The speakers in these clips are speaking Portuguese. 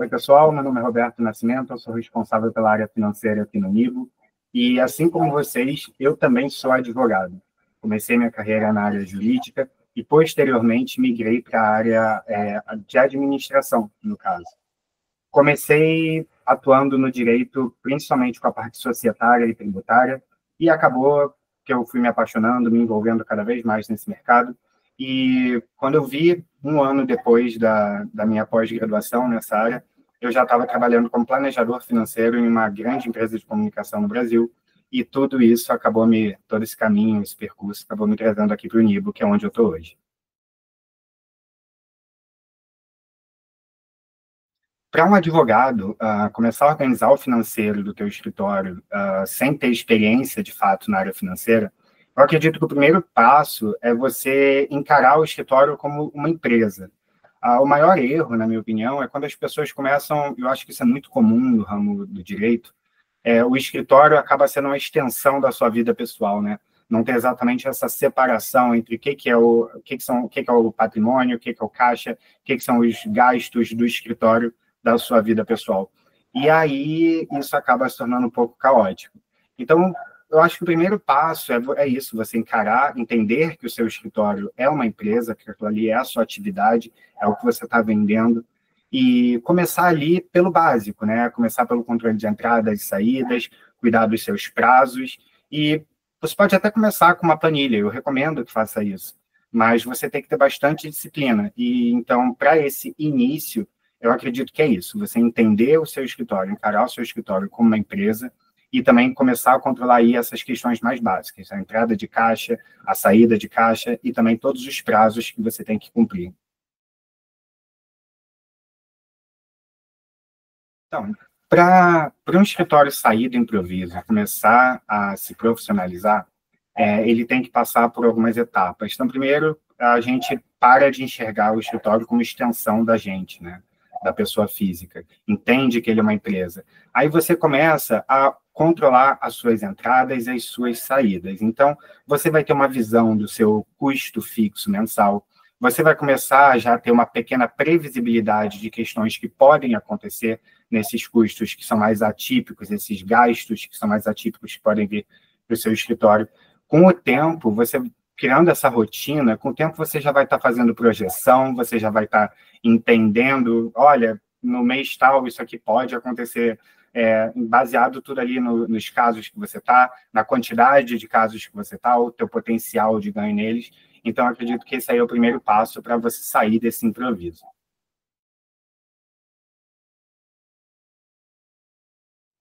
Oi, pessoal, meu nome é Roberto Nascimento, eu sou responsável pela área financeira aqui no Nibo, e assim como vocês, eu também sou advogado. Comecei minha carreira na área jurídica e, posteriormente, migrei para a área de administração, no caso. Comecei atuando no direito, principalmente com a parte societária e tributária, e acabou que eu fui me apaixonando, me envolvendo cada vez mais nesse mercado. E quando eu vi, um ano depois da minha pós-graduação nessa área, eu já estava trabalhando como planejador financeiro em uma grande empresa de comunicação no Brasil, e tudo isso todo esse caminho, esse percurso, acabou me trazendo aqui para o Nibo, que é onde eu estou hoje. Para um advogado, começar a organizar o financeiro do teu escritório sem ter experiência, de fato, na área financeira, eu acredito que o primeiro passo é você encarar o escritório como uma empresa. O maior erro, na minha opinião, é quando as pessoas começam, eu acho que isso é muito comum no ramo do direito, o escritório acaba sendo uma extensão da sua vida pessoal, né? Não tem exatamente essa separação entre o que é o patrimônio, o que é o caixa, o que são os gastos do escritório da sua vida pessoal. E aí isso acaba se tornando um pouco caótico. Então, eu acho que o primeiro passo é isso, você encarar, entender que o seu escritório é uma empresa, que aquilo ali é a sua atividade, é o que você está vendendo, e começar ali pelo básico, né? Começar pelo controle de entradas e saídas, cuidar dos seus prazos, e você pode até começar com uma planilha, eu recomendo que faça isso, mas você tem que ter bastante disciplina. E então, para esse início, eu acredito que é isso, você entender o seu escritório, encarar o seu escritório como uma empresa e também começar a controlar aí essas questões mais básicas, a entrada de caixa, a saída de caixa e também todos os prazos que você tem que cumprir. Então, para um escritório sair do improviso, começar a se profissionalizar, ele tem que passar por algumas etapas. Então, primeiro, a gente para de enxergar o escritório como extensão da gente, né? Da pessoa física. Entende que ele é uma empresa. Aí você começa a controlar as suas entradas e as suas saídas. Então, você vai ter uma visão do seu custo fixo mensal. Você vai começar a já ter uma pequena previsibilidade de questões que podem acontecer nesses custos que são mais atípicos, esses gastos que são mais atípicos que podem vir para o seu escritório. Com o tempo, você criando essa rotina, com o tempo você já vai estar fazendo projeção, você já vai estar entendendo, olha, no mês tal isso aqui pode acontecer, baseado tudo ali nos casos que você está, na quantidade de casos que você está, o teu potencial de ganho neles. Então, acredito que esse aí é o primeiro passo para você sair desse improviso.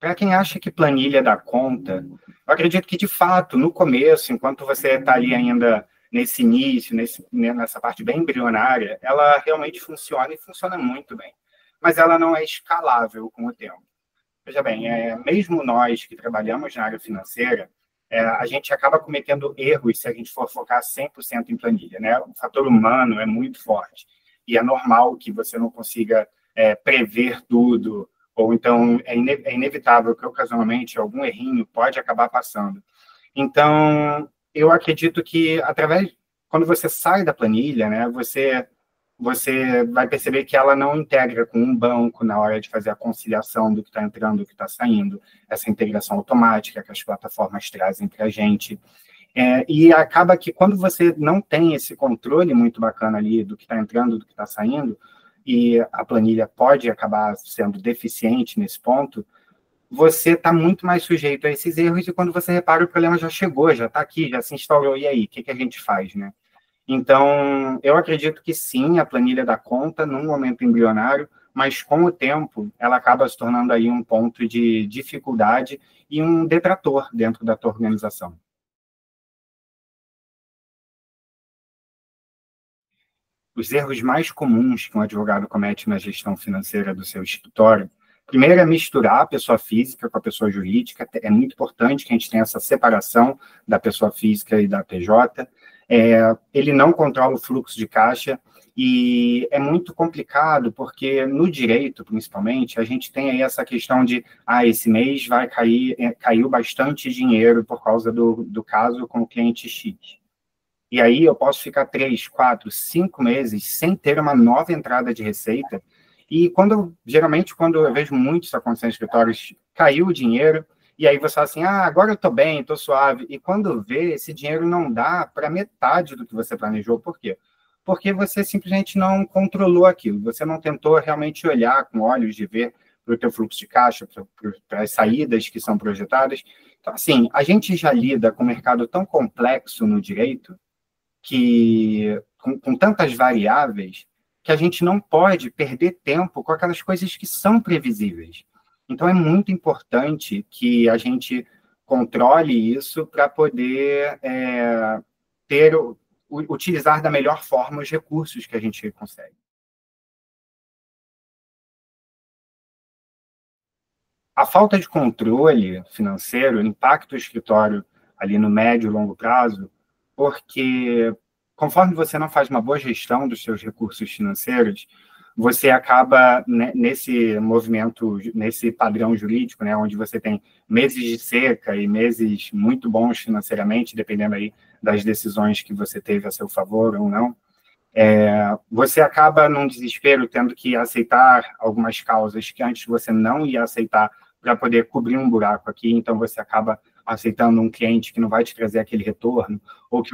Para quem acha que planilha dá conta, eu acredito que, de fato, no começo, enquanto você está ali ainda nesse início, nessa parte bem embrionária, ela realmente funciona e funciona muito bem. Mas ela não é escalável com o tempo. Veja bem, mesmo nós que trabalhamos na área financeira, a gente acaba cometendo erros se a gente for focar 100% em planilha, né? O fator humano é muito forte e é normal que você não consiga prever tudo, ou então é inevitável que, ocasionalmente, algum errinho pode acabar passando. Então, eu acredito que, quando você sai da planilha, né, você vai perceber que ela não integra com um banco na hora de fazer a conciliação do que está entrando, do que está saindo, essa integração automática que as plataformas trazem para a gente. E acaba que, quando você não tem esse controle muito bacana ali do que está entrando, do que está saindo, e a planilha pode acabar sendo deficiente nesse ponto, você está muito mais sujeito a esses erros, e quando você repara, o problema já chegou, já está aqui, já se instaurou, e aí, o que a gente faz, né? Então, eu acredito que sim, a planilha dá conta num momento embrionário, mas com o tempo ela acaba se tornando aí um ponto de dificuldade e um detrator dentro da tua organização. Os erros mais comuns que um advogado comete na gestão financeira do seu escritório, primeiro é misturar a pessoa física com a pessoa jurídica. É muito importante que a gente tenha essa separação da pessoa física e da PJ. Ele não controla o fluxo de caixa e é muito complicado porque no direito, principalmente, a gente tem aí essa questão de esse mês caiu bastante dinheiro por causa do caso com o cliente X. E aí eu posso ficar 3, 4, 5 meses sem ter uma nova entrada de receita, E geralmente, quando eu vejo muito isso acontecer em escritórios, caiu o dinheiro, e aí você fala assim, agora eu estou bem, estou suave. E quando vê, esse dinheiro não dá para metade do que você planejou. Por quê? Porque você simplesmente não controlou aquilo. Você não tentou realmente olhar com olhos de ver para o teu fluxo de caixa, para as saídas que são projetadas. Então, assim, a gente já lida com um mercado tão complexo no direito, que com tantas variáveis, que a gente não pode perder tempo com aquelas coisas que são previsíveis. Então, é muito importante que a gente controle isso para poder utilizar da melhor forma os recursos que a gente consegue. A falta de controle financeiro impacta o escritório ali no médio e longo prazo, porque conforme você não faz uma boa gestão dos seus recursos financeiros, você acaba, né, nesse movimento, nesse padrão jurídico, né, onde você tem meses de seca e meses muito bons financeiramente, dependendo aí das decisões que você teve a seu favor ou não, você acaba num desespero tendo que aceitar algumas causas que antes você não ia aceitar para poder cobrir um buraco aqui, então você acaba aceitando um cliente que não vai te trazer aquele retorno, ou que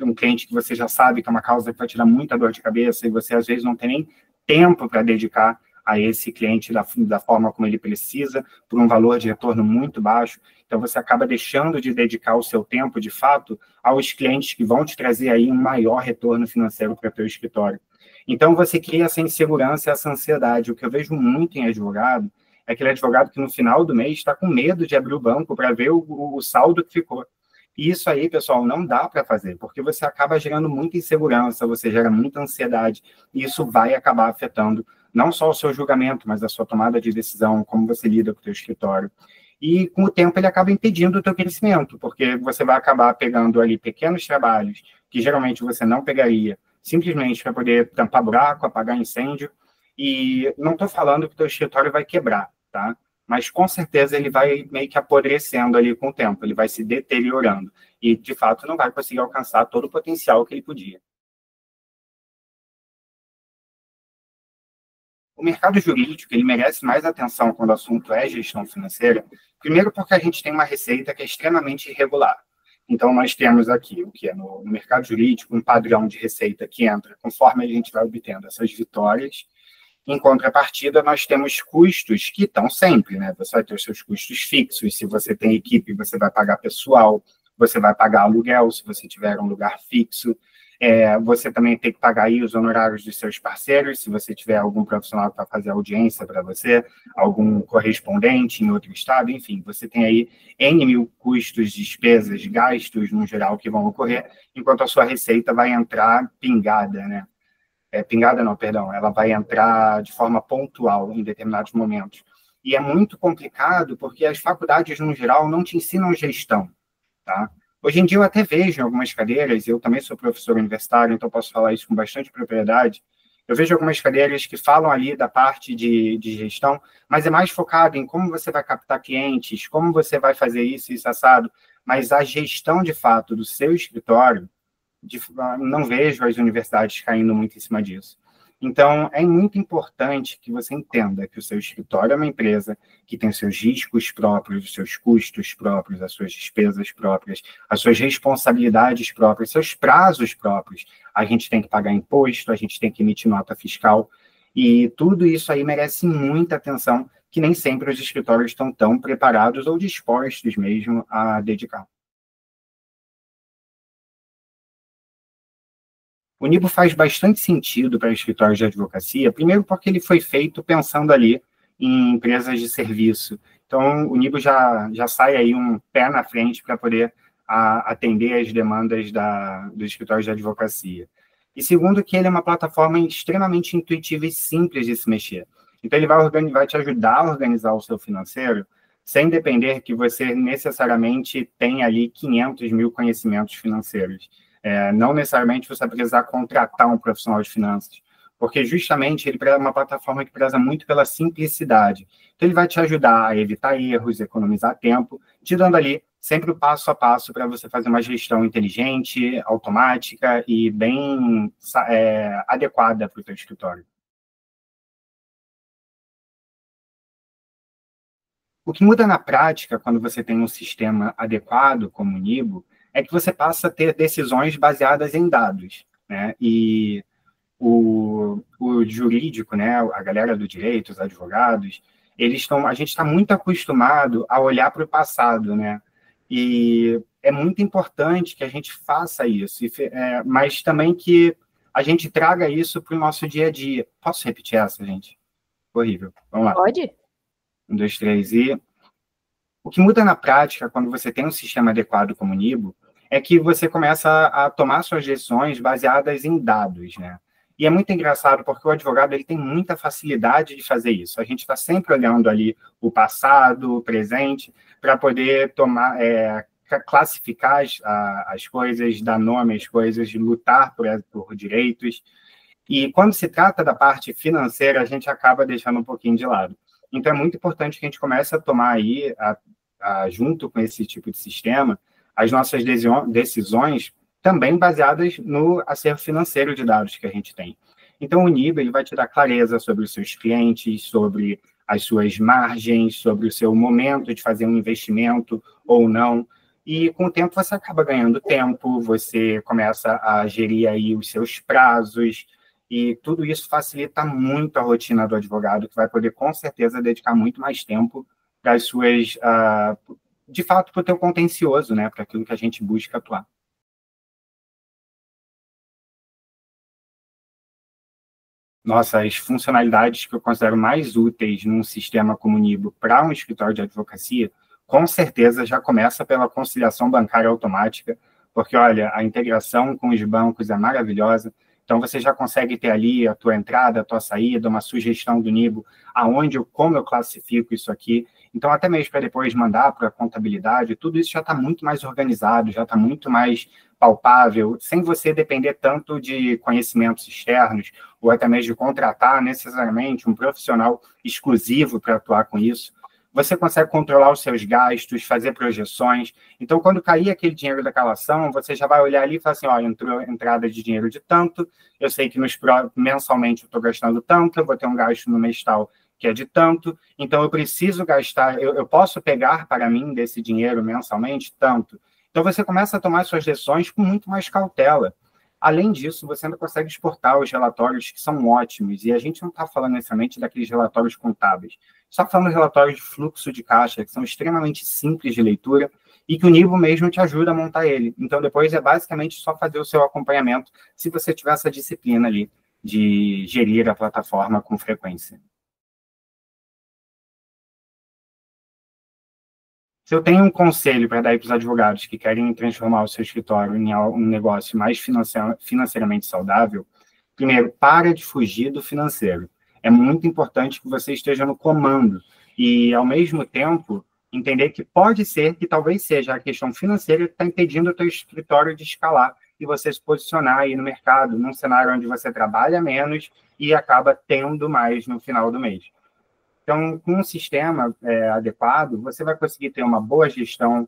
um cliente que você já sabe que é uma causa que vai te dar muita dor de cabeça, e você às vezes não tem nem tempo para dedicar a esse cliente da forma como ele precisa, por um valor de retorno muito baixo. Então, você acaba deixando de dedicar o seu tempo, de fato, aos clientes que vão te trazer aí um maior retorno financeiro para o teu escritório. Então, você cria essa insegurança, essa ansiedade. O que eu vejo muito em advogado é aquele advogado que no final do mês está com medo de abrir o banco para ver o saldo que ficou. E isso aí, pessoal, não dá para fazer, porque você acaba gerando muita insegurança, você gera muita ansiedade, e isso vai acabar afetando não só o seu julgamento, mas a sua tomada de decisão, como você lida com o teu escritório. E, com o tempo, ele acaba impedindo o teu crescimento, porque você vai acabar pegando ali pequenos trabalhos que geralmente você não pegaria, simplesmente para poder tampar buraco, apagar incêndio, e não estou falando que o teu escritório vai quebrar, tá? Mas, com certeza, ele vai meio que apodrecendo ali com o tempo, ele vai se deteriorando, e, de fato, não vai conseguir alcançar todo o potencial que ele podia. O mercado jurídico ele merece mais atenção quando o assunto é gestão financeira, primeiro porque a gente tem uma receita que é extremamente irregular. Então, nós temos aqui o que é no mercado jurídico um padrão de receita que entra conforme a gente vai obtendo essas vitórias. Em contrapartida, nós temos custos que estão sempre, né? Você vai ter os seus custos fixos, se você tem equipe, você vai pagar pessoal, você vai pagar aluguel, se você tiver um lugar fixo. Você também tem que pagar aí os honorários dos seus parceiros, se você tiver algum profissional para fazer audiência para você, algum correspondente em outro estado, enfim, você tem aí N mil custos, despesas, gastos, no geral, que vão ocorrer, enquanto a sua receita vai entrar pingada, né? Pingada não, perdão, ela vai entrar de forma pontual em determinados momentos. E é muito complicado porque as faculdades, no geral, não te ensinam gestão, tá? Hoje em dia eu até vejo em algumas cadeiras, eu também sou professor universitário, então posso falar isso com bastante propriedade, eu vejo algumas cadeiras que falam ali da parte de gestão, mas é mais focado em como você vai captar clientes, como você vai fazer isso assado, mas a gestão, de fato, do seu escritório, não vejo as universidades caindo muito em cima disso. Então, é muito importante que você entenda que o seu escritório é uma empresa que tem os seus riscos próprios, os seus custos próprios, as suas despesas próprias, as suas responsabilidades próprias, seus prazos próprios. A gente tem que pagar imposto, a gente tem que emitir nota fiscal, e tudo isso aí merece muita atenção, que nem sempre os escritórios estão tão preparados ou dispostos mesmo a dedicar. O NIBO faz bastante sentido para escritórios de advocacia, primeiro porque ele foi feito pensando ali em empresas de serviço. Então, o NIBO já sai aí um pé na frente para poder atender as demandas dos escritórios de advocacia. E segundo, que ele é uma plataforma extremamente intuitiva e simples de se mexer. Então, ele vai te ajudar a organizar o seu financeiro sem depender que você necessariamente tenha ali 500 mil conhecimentos financeiros. Não necessariamente você vai precisar contratar um profissional de finanças, porque justamente ele é uma plataforma que preza muito pela simplicidade. Então, ele vai te ajudar a evitar erros, economizar tempo, te dando ali sempre o passo a passo para você fazer uma gestão inteligente, automática e bem adequada para o teu escritório. O que muda na prática, quando você tem um sistema adequado, como o Nibo, é que você passa a ter decisões baseadas em dados, né? E o jurídico, né, a galera do direito, os advogados, a gente está muito acostumado a olhar para o passado, né? E é muito importante que a gente faça isso, mas também que a gente traga isso para o nosso dia a dia. Posso repetir essa, gente? Horrível. Vamos lá. Pode? 1, 2, 3 e... O que muda na prática, quando você tem um sistema adequado como o Nibo, é que você começa a tomar suas decisões baseadas em dados, né? E é muito engraçado porque o advogado ele tem muita facilidade de fazer isso. A gente está sempre olhando ali o passado, o presente, para poder classificar as coisas, dar nome às coisas, lutar por direitos. E quando se trata da parte financeira, a gente acaba deixando um pouquinho de lado. Então, é muito importante que a gente comece a tomar aí, junto com esse tipo de sistema, as nossas decisões também baseadas no acervo financeiro de dados que a gente tem. Então, o Nibo ele vai te dar clareza sobre os seus clientes, sobre as suas margens, sobre o seu momento de fazer um investimento ou não. E, com o tempo, você acaba ganhando tempo, você começa a gerir aí os seus prazos, e tudo isso facilita muito a rotina do advogado, que vai poder, com certeza, dedicar muito mais tempo para as suas, de fato, para o teu contencioso, né? Para aquilo que a gente busca atuar. Nossa, as funcionalidades que eu considero mais úteis num sistema como o Nibo para um escritório de advocacia, com certeza já começa pela conciliação bancária automática, porque, olha, a integração com os bancos é maravilhosa. Então, você já consegue ter ali a tua entrada, a tua saída, uma sugestão do Nibo, como eu classifico isso aqui. Então, até mesmo para depois mandar para a contabilidade, tudo isso já está muito mais organizado, já está muito mais palpável, sem você depender tanto de conhecimentos externos, ou até mesmo de contratar necessariamente um profissional exclusivo para atuar com isso. Você consegue controlar os seus gastos, fazer projeções. Então, quando cair aquele dinheiro daquela ação, você já vai olhar ali e falar assim, ó, entrou entrada de dinheiro de tanto, eu sei que mensalmente eu estou gastando tanto, eu vou ter um gasto no mês tal que é de tanto, então eu preciso gastar, eu posso pegar para mim desse dinheiro mensalmente tanto. Então, você começa a tomar suas decisões com muito mais cautela. Além disso, você ainda consegue exportar os relatórios que são ótimos, e a gente não está falando necessariamente daqueles relatórios contábeis, só falando de relatórios de fluxo de caixa, que são extremamente simples de leitura e que o Nibo mesmo te ajuda a montar ele. Então, depois é basicamente só fazer o seu acompanhamento, se você tiver essa disciplina ali de gerir a plataforma com frequência. Se eu tenho um conselho para dar para os advogados que querem transformar o seu escritório em um negócio mais financeiramente saudável, primeiro, para de fugir do financeiro. É muito importante que você esteja no comando e, ao mesmo tempo, entender que pode ser que talvez seja a questão financeira que está impedindo o teu escritório de escalar e você se posicionar aí no mercado, num cenário onde você trabalha menos e acaba tendo mais no final do mês. Então, com um sistema adequado, você vai conseguir ter uma boa gestão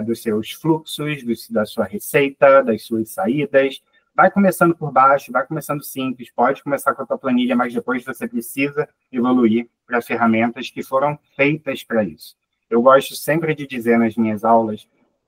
dos seus fluxos, da sua receita, das suas saídas. Vai começando por baixo, vai começando simples, pode começar com a tua planilha, mas depois você precisa evoluir para ferramentas que foram feitas para isso. Eu gosto sempre de dizer nas minhas aulas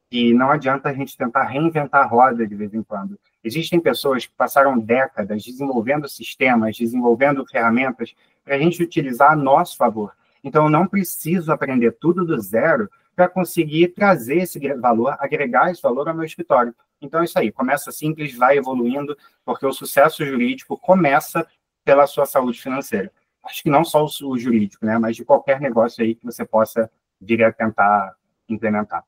que não adianta a gente tentar reinventar a roda de vez em quando. Existem pessoas que passaram décadas desenvolvendo sistemas, desenvolvendo ferramentas para a gente utilizar a nosso favor. Então, eu não preciso aprender tudo do zero para conseguir trazer esse valor, agregar esse valor ao meu escritório. Então, é isso aí. Começa simples, vai evoluindo, porque o sucesso jurídico começa pela sua saúde financeira. Acho que não só o jurídico, né, mas de qualquer negócio aí que você possa vir a tentar implementar.